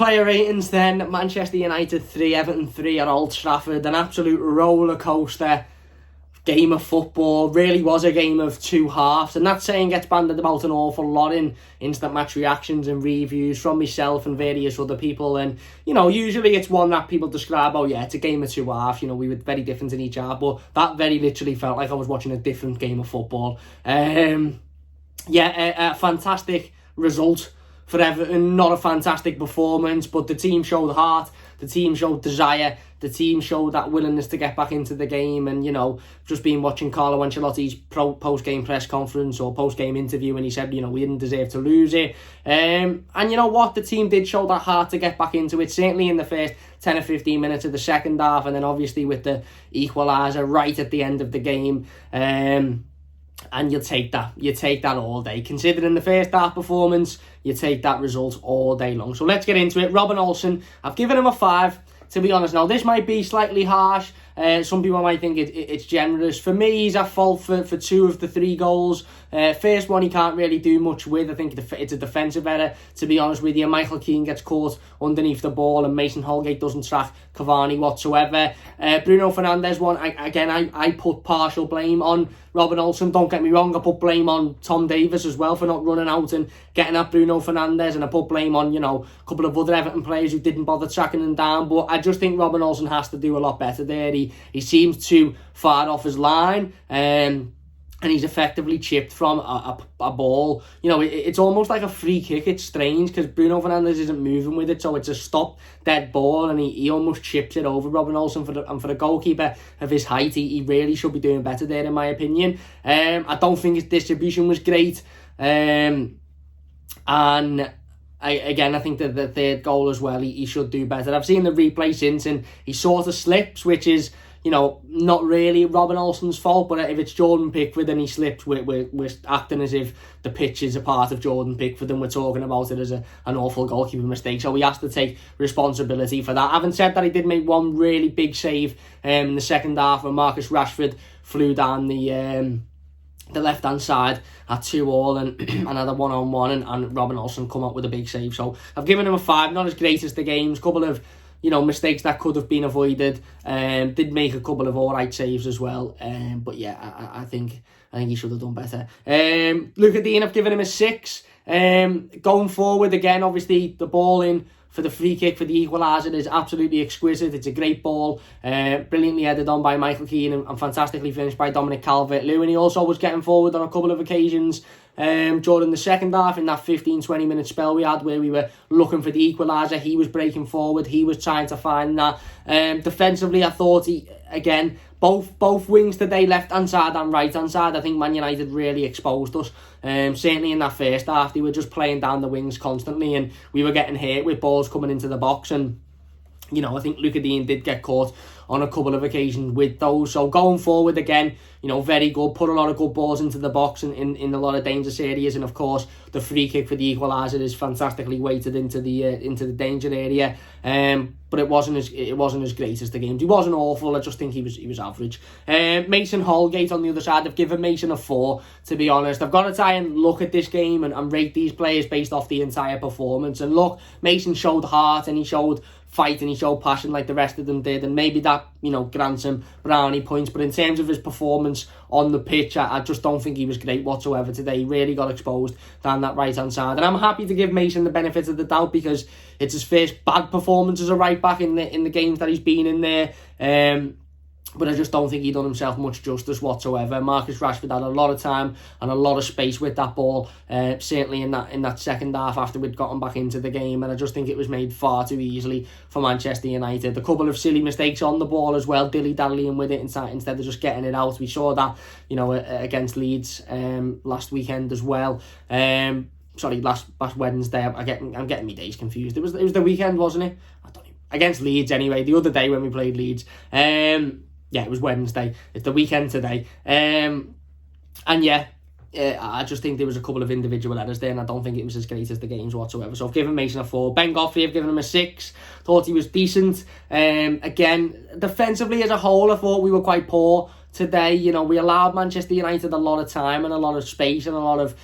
Player ratings then, Manchester United 3, Everton 3 at Old Trafford. An absolute roller coaster game of football. Really was a game of two halves, and that saying gets banded about an awful lot in instant match reactions and reviews from myself and various other people. And usually it's one that people describe, oh yeah, it's a game of two halves, we were very different in each half, but that very literally felt like I was watching a different game of football. A fantastic result for Everton, not a fantastic performance, but the team showed heart, the team showed desire, the team showed that willingness to get back into the game. And just been watching Carlo Ancelotti's post-game press conference or post-game interview, and he said we didn't deserve to lose it, and you know what, the team did show that heart to get back into it, certainly in the first 10 or 15 minutes of the second half, and then obviously with the equaliser right at the end of the game. And you take that all day. Considering the first half performance, you take that result all day long. So let's get into it. Robin Olsen, I've given him a 5, to be honest. Now, this might be slightly harsh. Some people might think it's generous. For me, he's at fault for 2 of the 3 goals. First one, he can't really do much with. I think it's a defensive error, to be honest with you. Michael Keane gets caught underneath the ball, and Mason Holgate doesn't track Cavani whatsoever. Bruno Fernandes one, I put partial blame on Robin Olsen. Don't get me wrong, I put blame on Tom Davies as well for not running out and getting at Bruno Fernandes, and I put blame on a couple of other Everton players who didn't bother tracking him down. But I just think Robin Olsen has to do a lot better there. He seems too far off his line, and he's effectively chipped from a ball. It's almost like a free kick. It's strange because Bruno Fernandes isn't moving with it, so it's a stop dead ball, and he almost chips it over Robin Olsen. For the goalkeeper of his height, he really should be doing better there, in my opinion. I don't think his distribution was great, and I think that the third goal as well, he should do better. I've seen the replay since, and he sort of slips, which is not really Robin Olsen's fault. But if it's Jordan Pickford and he slips, we're acting as if the pitch is a part of Jordan Pickford, and we're talking about it as an awful goalkeeper mistake. So he has to take responsibility for that. Having said that, he did make one really big save in the second half when Marcus Rashford flew down the left-hand side at 2-2 and had a one-on-one, and Robin Olsen come up with a big save. So I've given him a 5. Not as great as the games. Couple of mistakes that could have been avoided. Did make a couple of alright saves as well. But yeah, I think he should have done better. Luca Dean, I've given him a 6. Going forward again, obviously the ball in for the free kick for the equaliser is absolutely exquisite. It's a great ball, brilliantly headed on by Michael Keane and fantastically finished by Dominic Calvert-Lewin. He also was getting forward on a couple of occasions during the second half, in that 15-20 minute spell we had where we were looking for the equaliser. He was breaking forward, he was trying to find that. Defensively, I thought both wings today, left hand side and right hand side, I think Man United really exposed us. Certainly in that first half, they were just playing down the wings constantly, and we were getting hit with balls coming into the box. And I think Luca Dean did get caught on a couple of occasions with those. So going forward again, very good. Put a lot of good balls into the box and in a lot of dangerous areas. And of course, the free kick for the equaliser is fantastically weighted into the danger area. But it wasn't as great as the games. He wasn't awful. I just think he was average. Mason Holgate on the other side, I've given Mason a 4. To be honest, I've got to try and look at this game and rate these players based off the entire performance. And look, Mason showed heart and he showed fight and he showed passion like the rest of them did, and maybe that grants him brownie points. But in terms of his performance on the pitch, I just don't think he was great whatsoever today. He really got exposed down that right hand side, and I'm happy to give Mason the benefit of the doubt because it's his first bad performance as a right back in the games that he's been in there. But I just don't think he done himself much justice whatsoever. Marcus Rashford had a lot of time and a lot of space with that ball, certainly in that second half after we'd gotten back into the game, and I just think it was made far too easily for Manchester United. A couple of silly mistakes on the ball as well, dilly-dallying with it instead of just getting it out. We saw that, against Leeds last weekend as well. Last Wednesday. I'm getting my days confused. It was the weekend, wasn't it? I don't know. Against Leeds anyway. The other day when we played Leeds. Yeah, it was Wednesday. It's the weekend today. I just think there was a couple of individual errors there, and I don't think it was as great as the games whatsoever. So I've given Mason a 4. Ben Godfrey, I've given him a 6. Thought he was decent. Again, defensively as a whole, I thought we were quite poor today. We allowed Manchester United a lot of time and a lot of space and a lot of,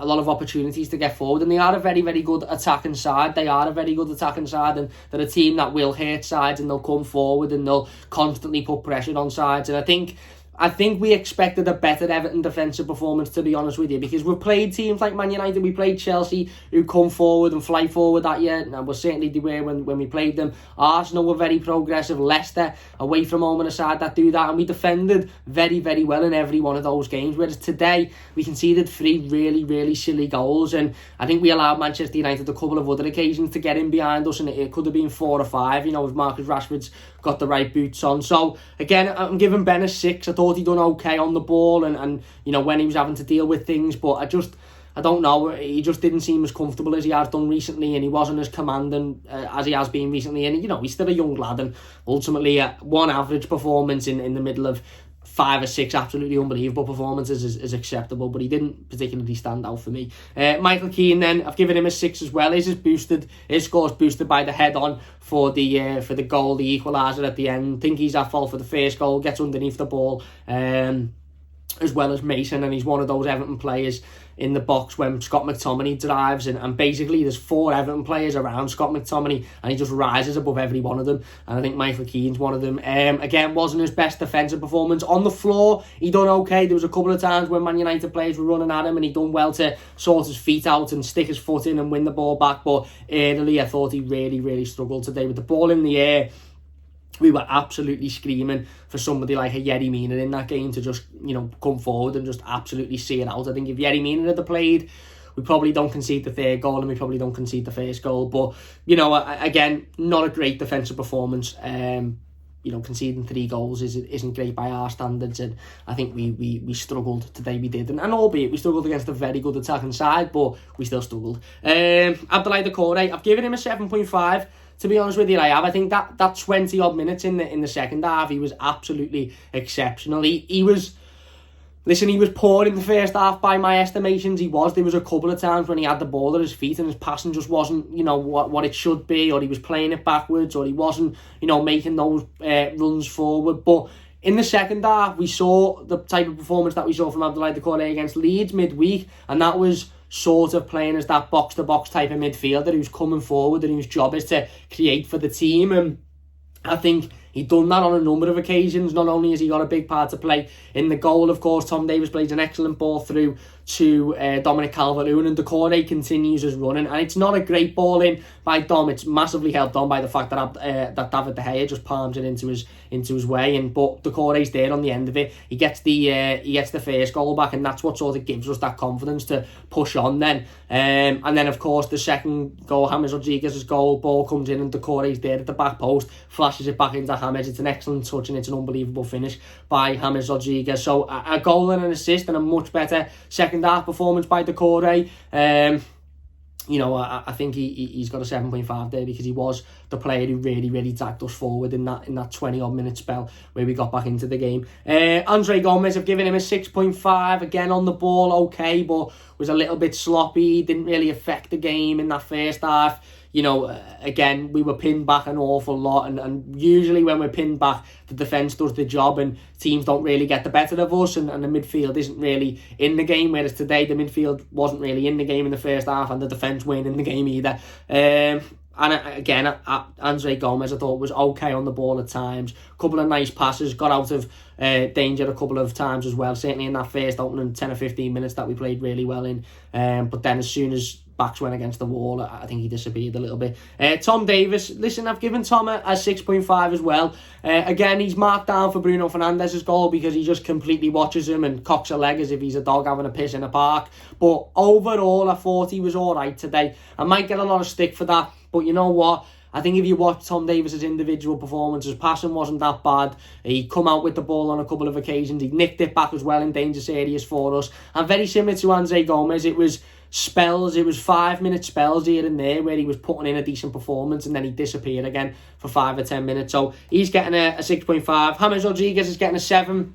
a lot of opportunities to get forward, and they are a very, very good attacking side. And they're a team that will hurt sides, and they'll come forward and they'll constantly put pressure on sides. And I think we expected a better Everton defensive performance, to be honest with you, because we've played teams like Man United, we played Chelsea, who come forward and fly forward that year, and certainly they were when we played them. Arsenal were very progressive, Leicester, away from home, and a side that do that, and we defended very, very well in every one of those games, whereas today we conceded 3 really, really silly goals, and I think we allowed Manchester United a couple of other occasions to get in behind us, and it could have been 4 or 5, if Marcus Rashford's got the right boots on. So again, I'm giving Ben a 6. I thought he done okay on the ball and when he was having to deal with things, but I don't know, he just didn't seem as comfortable as he has done recently, and he wasn't as commanding as he has been recently, and he's still a young lad, and ultimately one average performance in the middle of 5 or 6 absolutely unbelievable performances is acceptable, but he didn't particularly stand out for me. Michael Keane, then, I've given him a 6 as well. His score's boosted by the head-on for the goal, the equaliser at the end. I think he's at fault for the first goal, gets underneath the ball, as well as Mason, and he's one of those Everton players in the box when Scott McTominay drives, and basically there's 4 Everton players around Scott McTominay, and he just rises above every one of them, and I think Michael Keane's one of them. Again, wasn't his best defensive performance. On the floor, he done okay. There was a couple of times when Man United players were running at him, and he done well to sort his feet out and stick his foot in and win the ball back, but early I thought he really, really struggled today. With the ball in the air, we were absolutely screaming for somebody like a Yerry Mina in that game to just, come forward and just absolutely see it out. I think if Yerry Mina had played, we probably don't concede the 3rd goal, and we probably don't concede the 1st goal. But, again, not a great defensive performance. Conceding 3 goals isn't great by our standards, and I think we struggled today. We did, and albeit we struggled against a very good attacking side, but we still struggled. Abdoulaye Doucouré, I've given him a 7.5. To be honest with you, I think that 20 odd minutes in the second half, he was absolutely exceptional. He was poor in the first half by my estimations. There was a couple of times when he had the ball at his feet and his passing just wasn't, what it should be, or he was playing it backwards, or he wasn't, making those runs forward. But in the second half, we saw the type of performance that we saw from Abdoulaye Doucouré against Leeds midweek, and that was sort of playing as that box-to-box type of midfielder who's coming forward and whose job is to create for the team. And I think he'd done that on a number of occasions. Not only has he got a big part to play in the goal, of course, Tom Davies plays an excellent ball through to Dominic Calvert-Lewin, and Doucouré continues his running, and it's not a great ball in by Dom. It's massively helped on by the fact that David De Gea just palms it into his way, but Doucouré's there on the end of it. He gets the first goal back, and that's what sort of gives us that confidence to push on then. And then of course the second goal, James Rodriguez's goal, ball comes in and Doucouré's there at the back post, flashes it back into James. It's an excellent touch and it's an unbelievable finish by James Rodriguez. So a goal and an assist, and a much better second half performance by Doucouré. I think he's got a 7.5 there because he was the player who really, really dragged us forward in that 20-odd minute spell where we got back into the game. Andre Gomez, I've given him a 6.5. Again, on the ball, okay, but was a little bit sloppy. Didn't really affect the game in that first half. Again, we were pinned back an awful lot, and usually when we're pinned back, the defence does the job and teams don't really get the better of us, and the midfield isn't really in the game, whereas today the midfield wasn't really in the game in the first half, and the defence weren't in the game either. And again, Andre Gomez, I thought, was okay on the ball at times. A couple of nice passes, got out of danger a couple of times as well, certainly in that first opening 10 or 15 minutes that we played really well in. But then as soon as backs went against the wall, I think he disappeared a little bit. Tom Davies, listen, I've given Tom a 6.5 as well. Again, he's marked down for Bruno Fernandes's goal because he just completely watches him and cocks a leg as if he's a dog having a piss in a park. But overall, I thought he was alright today. I might get a lot of stick for that, but you know what? I think if you watch Tom Davies' individual performance, his passing wasn't that bad. He come out with the ball on a couple of occasions. He nicked it back as well in dangerous areas for us. And very similar to Andre Gomez, it was spells, it was 5-minute spells here and there where he was putting in a decent performance and then he disappeared again for 5 or 10 minutes. So he's getting a 6.5. James Rodriguez is getting a 7.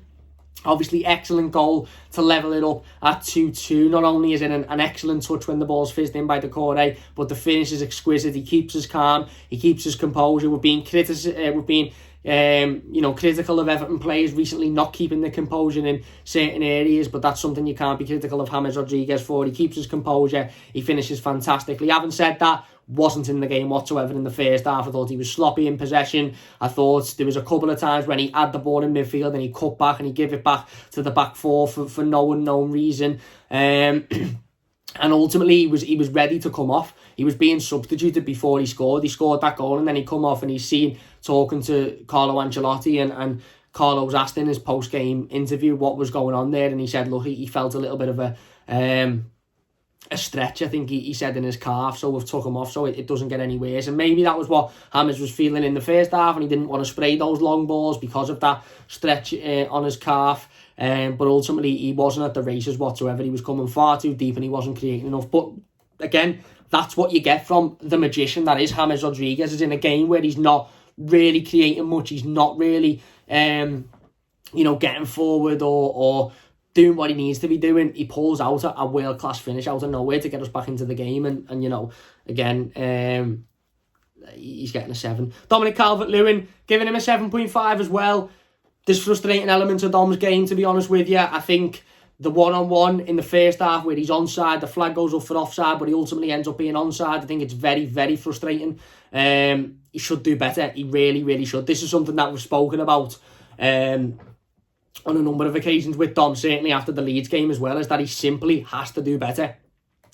Obviously, excellent goal to level it up at 2-2. Not only is it an excellent touch when the ball's fizzed in by Decore, but the finish is exquisite. He keeps his calm, he keeps his composure. We've been critical of Everton players recently not keeping the composure in certain areas, but that's something you can't be critical of James Rodriguez for. He keeps his composure, he finishes fantastically. Having said that, wasn't in the game whatsoever in the first half. I thought he was sloppy in possession. I thought there was a couple of times when he had the ball in midfield and he cut back and he gave it back to the back four for no unknown reason. And ultimately he was ready to come off. He was being substituted before he scored. He scored that goal and then he come off and he's seen talking to Carlo Ancelotti, and Carlo was asked in his post-game interview what was going on there, and he said, look, he felt a little bit of a stretch, I think he said, in his calf, so we've took him off so it doesn't get any worse. And maybe that was what James was feeling in the first half, and he didn't want to spray those long balls because of that stretch on his calf. But ultimately he wasn't at the races whatsoever. He was coming far too deep and he wasn't creating enough. But again, that's what you get from the magician that is James Rodriguez. Is in a game where he's not really creating much, he's not really getting forward or doing what he needs to be doing. He pulls out a world-class finish out of nowhere to get us back into the game, and again, he's getting a 7. Dominic Calvert-Lewin, giving him a 7.5 as well. There's frustrating elements of Dom's game, to be honest with you. I think the one-on-one in the first half where he's onside, the flag goes up for offside, but he ultimately ends up being onside. I think it's very, very frustrating. He should do better. He really, really should. This is something that we've spoken about on a number of occasions with Dom, certainly after the Leeds game as well, is that he simply has to do better.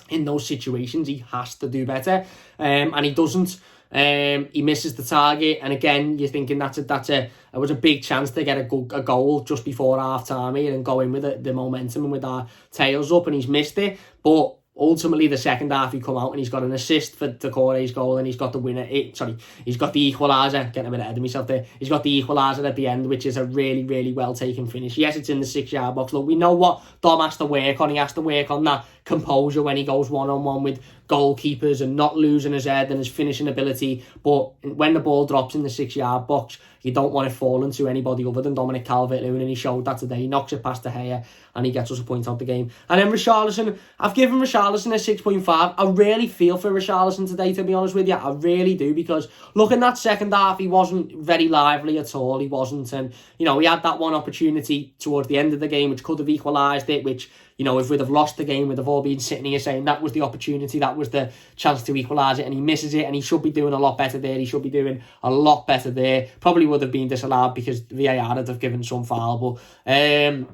In those situations, he has to do better. And he doesn't. He misses the target, and again, you're thinking it was a big chance to get a goal just before half time here and go in with the momentum and with our tails up, and he's missed it. But ultimately, the second half, he come out and he's got an assist for Decore's goal, and he's got the winner. He's got the equaliser. Getting a bit ahead of myself there. He's got the equaliser at the end, which is a really, really well taken finish. Yes, it's in the 6-yard box. Look, we know what Dom has to work on. He has to work on that composure when he goes one-on-one with goalkeepers and not losing his head and his finishing ability. But when the ball drops in the 6-yard box, you don't want it falling to anybody other than Dominic Calvert-Lewin, and he showed that today. He knocks it past De Gea and he gets us a point out the game. And then Richarlison, I've given Richarlison a 6.5. I really feel for Richarlison today, to be honest with you. I really do, because look, in that second half, he wasn't very lively at all. He wasn't. And, he had that one opportunity towards the end of the game, which could have equalised it, which, if we'd have lost the game, we'd have all been sitting here saying that was the opportunity, that was the chance to equalise it, and he misses it, and he should be doing a lot better there. He should be doing a lot better there. Probably would have been disallowed because VAR would have given some foul, but I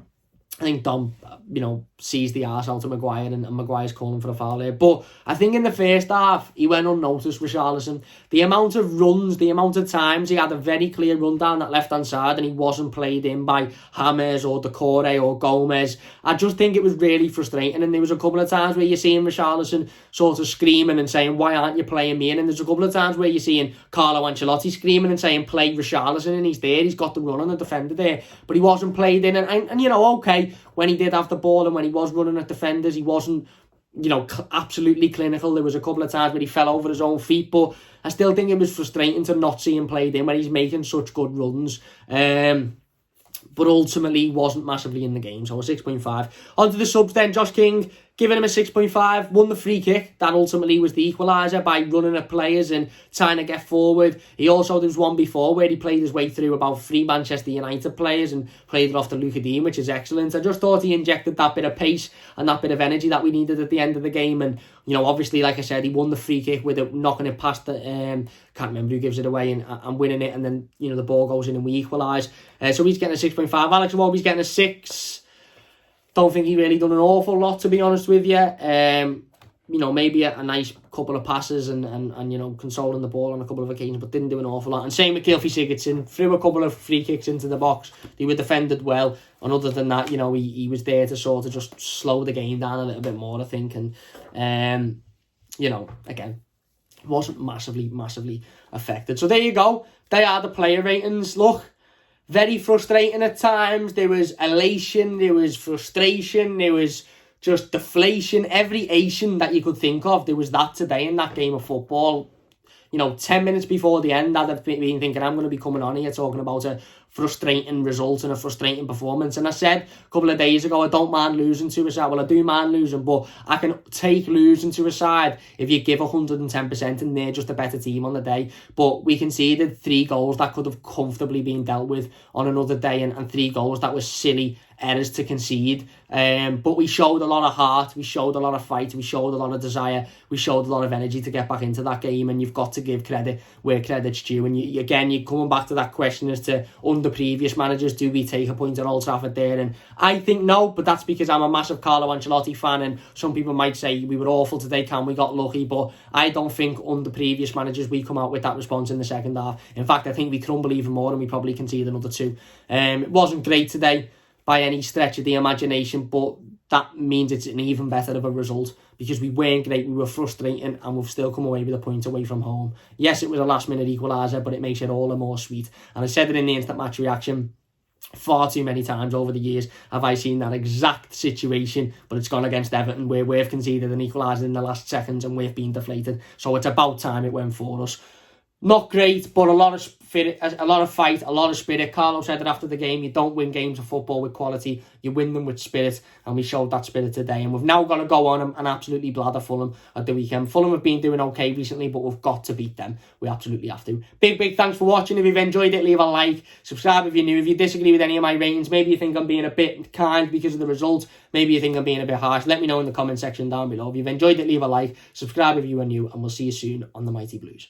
think Dom, sees the arse out of Maguire, and Maguire's calling for a foul there. But I think in the first half, he went unnoticed, Richarlison. The amount of runs, the amount of times he had a very clear run down that left-hand side and he wasn't played in by James or Decore or Gomez. I just think it was really frustrating. And there was a couple of times where you're seeing Richarlison sort of screaming and saying, why aren't you playing me in? And there's a couple of times where you're seeing Carlo Ancelotti screaming and saying, play Richarlison, and he's there. He's got the run on the defender there. But he wasn't played in. And okay, when he did have the ball and when he was running at defenders, he wasn't, absolutely clinical. There was a couple of times where he fell over his own feet, but I still think it was frustrating to not see him played in when he's making such good runs. But ultimately wasn't massively in the game, so a 6.5. On to the subs then. Josh King, giving him a 6.5, won the free kick. That ultimately was the equaliser by running at players and trying to get forward. There was one before where he played his way through about 3 Manchester United players and played it off to Luka Dean, which is excellent. I just thought he injected that bit of pace and that bit of energy that we needed at the end of the game. And, obviously, like I said, he won the free kick with it, knocking it past the, can't remember who gives it away, and winning it. And then, the ball goes in and we equalise. So he's getting a 6.5. Alex Iwobi's getting a 6. Don't think he really done an awful lot, to be honest with you. Maybe a nice couple of passes and consoling the ball on a couple of occasions, but didn't do an awful lot. And same with Gylfi Sigurdsson, threw a couple of free kicks into the box. They were defended well, and other than that, he was there to sort of just slow the game down a little bit more, I think. And again, wasn't massively affected. So there you go. They are the player ratings. Look, very frustrating at times. There was elation, there was frustration, there was just deflation. Every Asian that you could think of, there was that today in that game of football. 10 minutes before the end, I'd have been thinking I'm going to be coming on here talking about a frustrating result and a frustrating performance. And I said a couple of days ago, I don't mind losing to a side. Well, I do mind losing, but I can take losing to a side if you give 110% and they're just a better team on the day. But we conceded 3 goals that could have comfortably been dealt with on another day, and 3 goals that were silly errors to concede. But we showed a lot of heart, we showed a lot of fight, we showed a lot of desire, we showed a lot of energy to get back into that game, and you've got to give credit where credit's due. And you're coming back to that question as to under previous managers, do we take a point at Old Trafford there? And I think no, but that's because I'm a massive Carlo Ancelotti fan, and some people might say we were awful today, we got lucky, but I don't think under previous managers we come out with that response in the second half. In fact, I think we crumble even more and we probably concede another 2. It wasn't great today by any stretch of the imagination, but that means it's an even better of a result because we weren't great, we were frustrating, and we've still come away with a point away from home. Yes, it was a last minute equaliser, but it makes it all the more sweet. And I said it in the instant match reaction, far too many times over the years have I seen that exact situation, but it's gone against Everton where we've conceded an equaliser in the last seconds and we've been deflated. So it's about time it went for us. Not great, but a lot of spirit, a lot of fight, a lot of spirit. Carlo said it after the game, you don't win games of football with quality, you win them with spirit, and we showed that spirit today. And we've now got to go on and absolutely blather Fulham at the weekend. Fulham have been doing okay recently, but we've got to beat them. We absolutely have to. Big thanks for watching. If you've enjoyed it, leave a like, subscribe if you're new. If you disagree with any of my ratings, maybe you think I'm being a bit kind because of the result, maybe you think I'm being a bit harsh, let me know in the comment section down below. If you've enjoyed it, leave a like, subscribe if you are new, and we'll see you soon on the Mighty Blues.